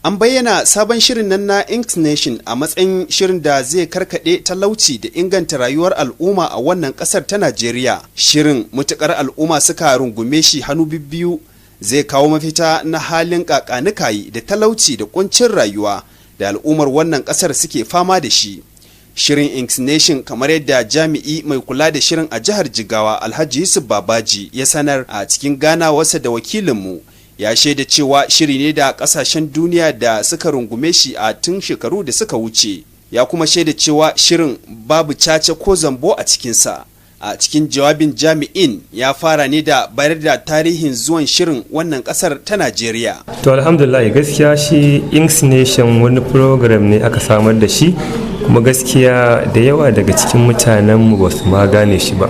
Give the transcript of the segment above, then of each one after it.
An bayyana sabon shirin nan na Inks Nation a matsayin shirin da zai karkaɗe talauci da inganta rayuwar al'umma a wannan ƙasar ta Najeriya. Shirin mutukar al'umma suka rungume shi hannu bibbiyu zai kawo mafita na halin ƙaƙanikayi da talauci da ƙuncin rayuwa da al'ummar wannan ƙasar suke fama da shi. Shirin Inks Nation, kamar yadda jami'i mai kula da shirin a jihar Jigawa Alhaji Yusuf Babaji ya sanar a cikin ganawarsa da wakilinmu, ya shaida cewa shiri ne da kasashen duniya da suka rungume shi a tun shekaru da suka wuce. Ya kuma shaida cewa shirin babu caca ko zambo a cikinsa. A cikin jawabin jami'in ya fara ne da bayar da tarihin zuwan shirin wannan kasar ta Najeriya. To alhamdulillah, gaskiya shi Inks Nation wani program ne aka samar da shi, kuma gaskiya da yawa daga cikin mutanenmu ba su ma gane shi ba.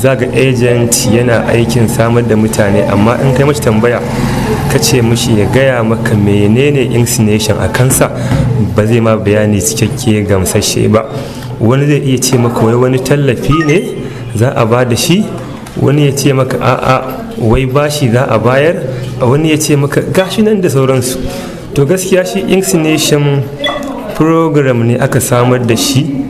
Zaga agent yana aikin samar da mutane, amma in kai mace tambaya ka ce mishi ya gaya maka menene Inks Nation a kansa, ba zai ma bayani cikakke gamsashe ba. Wani zai iya ce maka wai wani tallafi ne za a ba da shi, wani ya ce maka a'a wai bashi za a bayar, wani ya ce maka gashi nan da sauransu. To gaskiya shi Inks Nation program ne aka samar da shi.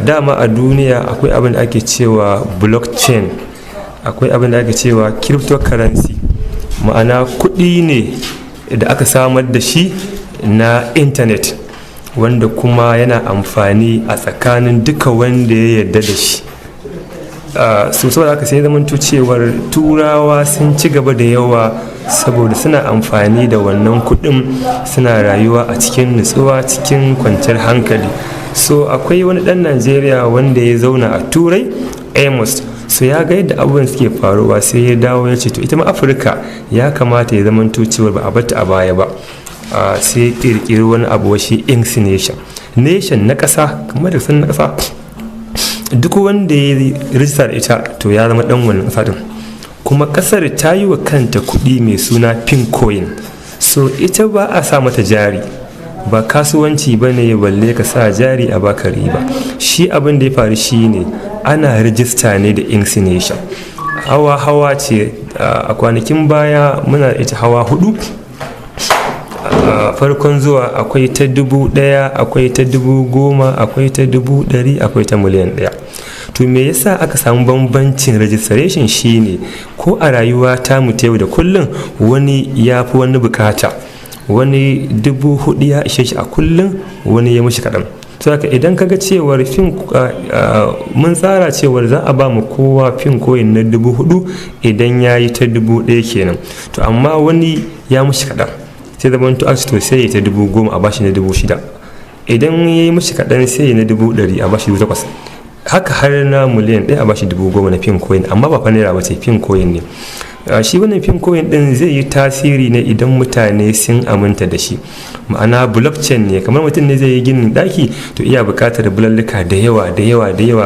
Dama a duniya akwai abin da ake cewa blockchain, akwai abin da ake cewa cryptocurrency, ma'ana kuɗi ne da aka samar da shi na intanet, wanda kuma yana amfani a tsakanin duka wanda ya yarda da shi. Saboda haka sai zamanto cewar turawa sun ci gaba da yawa saboda suna amfani da wannan kuɗin, suna rayuwa a cikin nutsuwa, cikin kwanciyar hankali. So akwai wani ɗan Najeriya wanda ya zauna a Turai, Amos, so ya ga yadda abubuwan suke faruwa, sai ya dawo ya ce to ita ma Afirka ya kamata ya zamanto cewar ba a bata a baya ba. Sai kirkiri wani abu shi Inks Nation na ƙasa, kamar da sun na ƙasa, duk wanda ya rijista da ita to ya zama dan wannan ƙasa din. Kuma ƙasar ta yi wa kanta kuɗi mai suna Pincoin, so ita ba a sa mata jari, ba kasuwanci ba ne balle ka sa jari a baka riba. Shi abin da ya faru shi ne ana rijista ne da Inks Nation. Hawa ce, a kwanakin baya muna da ita hawa 4. Farkon zuwa akwai ta 1,000, akwai ta 10,000, akwai ta 100,000, akwai ta miliyan 1. To me yasa aka samu bambancin registration shine ko a rayuwa ta mu ta yau da kullum wani ya fi wani bukata, wani 4,000 ya ishe shi a kullum, wani ya mishi kaɗan. To haka idan kaga cewar mun tsara cewar za a ba mu kowa Pincoin na 4,000 idan ya yi ta 1,000 kenan, to amma wani ya mishi kaɗan, sai zaman to to sai ya ta 10,000 a bashi na 6,000. Idan ya yi mishi kaɗan sai ya na 100,000 a bashi 8,000. Haka har na miliyan 1 a bashi 10,000 na Pincoin, amma ba fa naira ba ce, Pincoin ne. Shi wannan Pincoin din zai yi tasiri ne idan mutane sun aminta da shi, ma'ana blockchain ne, kamar mutum ne zai yi ginin daki, to iya buƙatar bulalluka da yawa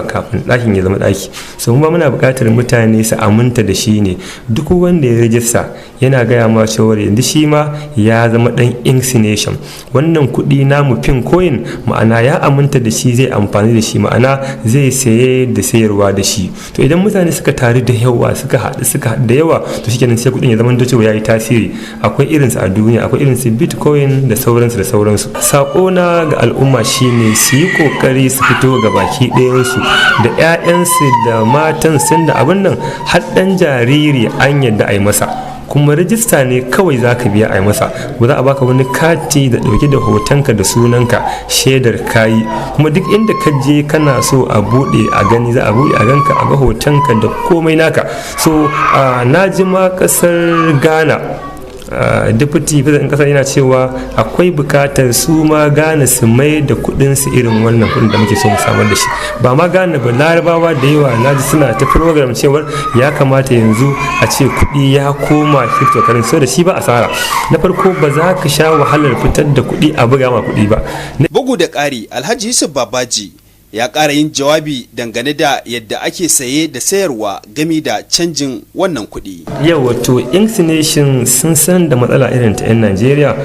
kafin dakin ya zama daki. So kuma muna buƙatar mutane su aminta da shi ne. Duk wanda ya rajista yana gaya ma cewa yanzu shi ma ya zama dan Inks Nation. Wannan kuɗi namu Pincoin, ma'ana ya aminta da shi, zai amfani da shi, ma'ana zai saye da sayarwa da shi. To idan mutane suka taru da yawa, suka haɗu da yawa, to shikenan sai kudin ya zama da cewa yayi tasiri. Akwai irinsu a duniya, akwai irinsu Bitcoin da sauransu. Sako na ga al'umma shine su yi kokari su fito ga baki ɗayansu da 'ya'yansu da matan sun da abin nan, har ɗan jariri an yadda a yi masa, kuma rajista ne kawai za ka biya a yi masa, ba za a baka wani kati da ɗauke da hotonka da sunanka shaidar kayi. Kuma duk inda ka je kana so a buɗe a gani, za a buɗe a ganka, a ga hotonka da komai naka. So na ji ma ƙasar Ghana, deputy president kasar yana cewa akwai bukatar su ma Ghana su mai da kudin su irin wannan kudin da muke so mu samar da shi. Ba ma Ghana ba, Larabawa da yawa naji suna ta program cewar ya kamata yanzu a ce kudi ya koma cryptocurrency, so da shi ba asara. Na farko ba za ka sha wahalar fitar da kudi a buga ma kudi ba. Bugu da ƙari, Alhaji Yusuf Babaji ya ƙara yin jawabi dangane da yadda ake saye da sayarwa gami da canjin wannan kuɗi. Yau wato Inks Nation sun san da matsala irin ta 'yan Najeriya,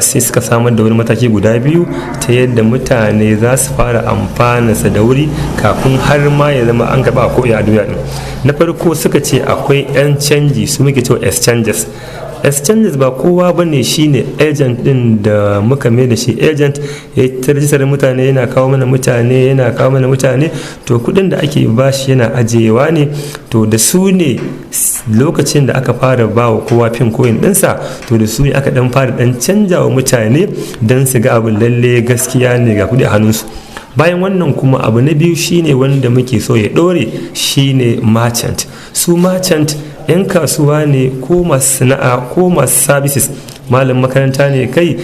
sai suka samar da wani mataki guda biyu ta yadda mutane za su fara amfanarsa da wuri kafin har ma ya zama an karɓa a ko'ina a duniya ɗin. Na farko suka ce akwai 'yan canji, su muke cewa exchanges. exchanges ba kowa bane shine agent din da muka mai da shi agent ya ta rajistar mutane yana kawo mana mutane to kudin da ake bashi yana ajiyewa ne to da su ne lokacin da aka fara ba wa kowa pin coin dinsa to da su ne aka dan fara dan canja wa mutane don su ga abin lalle gaskiya ne ga kudi a hannunsu. Bayan wannan kuma abu na biyu shine wanda muke so ya dore shine merchant. Su merchant 'yan kasuwa ne ko masu sana'a ko masu services, malam makaranta ne kai,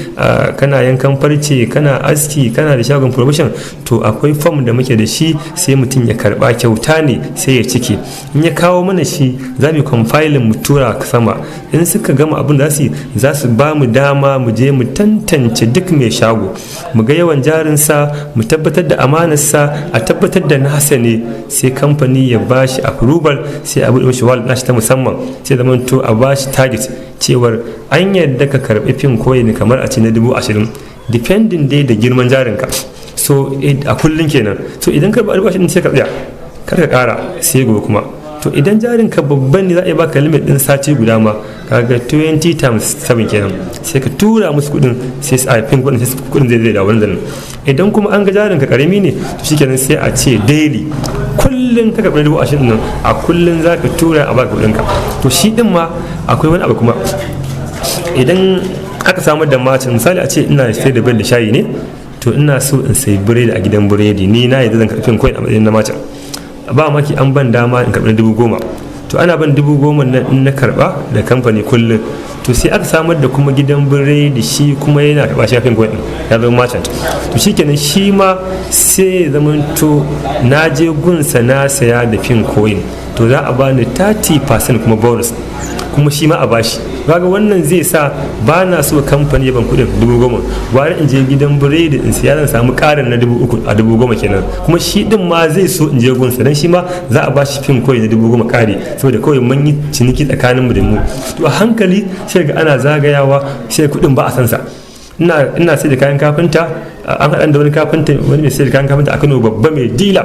kana yankan farce, kana aski, kana da shagon provision, to akwai form da muke da shi sai mutum ya karba kyauta ne sai ya cike. In ya kawo mana shi za mu compiling mu tura sama, in suka gama abin da za su ba mu dama mu je mu tantance duk mai shago, mu ga yawan jarinsa, mu tabbatar da amanarsa, a tabbatar da nasa ne, sai kamfani ya bashi approval, sai a buɗe mashi wallet nashi ta musamman, sai zaman to a bashi target cewar an yadda ka karbi pin coin kamar a ce na 20,000 depending dai da girman jarinka. So a kullun kenan, so idan ka ba albashin sai ka tsaya kar ka kara sai gobe kuma. To idan jarinka babban ne za a yi baka limit din sati guda ma, kaga 20 times 7 kenan, sai ka tura musu kudin sai a pin kudin sai kudin zai da wannan. Idan kuma an ga jarinka karami ne to shikenan sai a ce daily kullun ka karbi 20,000 nan a kullun za ka tura a baka kudinka. To shi din ma akwai wani abu kuma, idan aka samar da macin misali a ce ina sai da bai da shayi ne, to ina so in sayi biredi a gidan biredi, ni na yadda zan karfin coin a matsayin na macin, ba maki an ban dama in karɓi 10,000, to ana ban 10,000 nan in na karɓa da kamfani kullum, to sai aka samar da kuma gidan biredi shi kuma yana karɓa shi kafin coin ya zama merchant, to shikenan shi ma sai zamanto na je gunsa na saya da pin coin, to za a bani 30% kuma bonus, kuma shi ma a bashi. Kaga wannan zai sa ba na so kamfani ya ban kudin 10,000, gwara in je gidan biredi in siya zan samu karin na 3,000 a 10,000 kenan, kuma shi din ma zai so in je gunsa dan shi ma za a bashi pin coin na 10,000 kari, saboda kawai mun yi ciniki tsakanin mu da mu. To a hankali sai ga ana zagayawa sai kudin ba a san sa. Ina sai da kayan kafinta, an haɗa da wani kafinta, wani mai sai da kayan kafinta a Kano babba mai dila,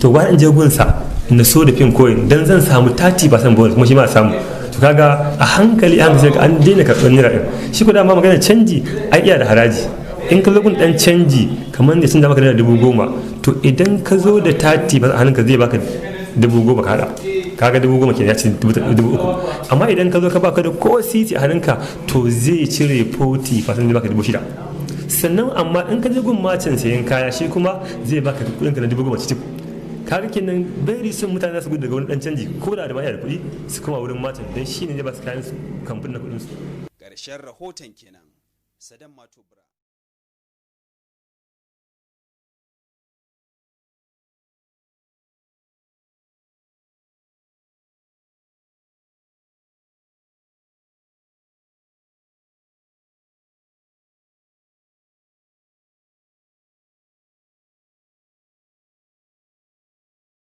to gwara in je gunsa na so da pin coin dan zan samu 30% bonus kuma shi ma samu. To kaga a hankali sai an daina karɓar naira ɗin. Shi ko dama magana canji ai iya da haraji, in ka zo gun dan canji kamar da canza maka naira 10,000, to idan ka zo da 30 ba a hannunka zai baka 10,000 ka hada, kaga 10,000 kenan ya ce 3,000. Amma idan ka zo ka baka da ko siti a hannunka to zai cire 40% zai baka 6,000. Sannan amma in ka je gun macin sayan kaya shi kuma zai baka kudin ka na 10,000 cikin. Kaga kenan very soon mutane za su gudu daga wani dan canji ko da bayar da kuɗi su koma wurin matan dan shine zai ba su kayan su kamfanin na kuɗin su. Ƙarshen rahoton kenan. Sadan Matubra.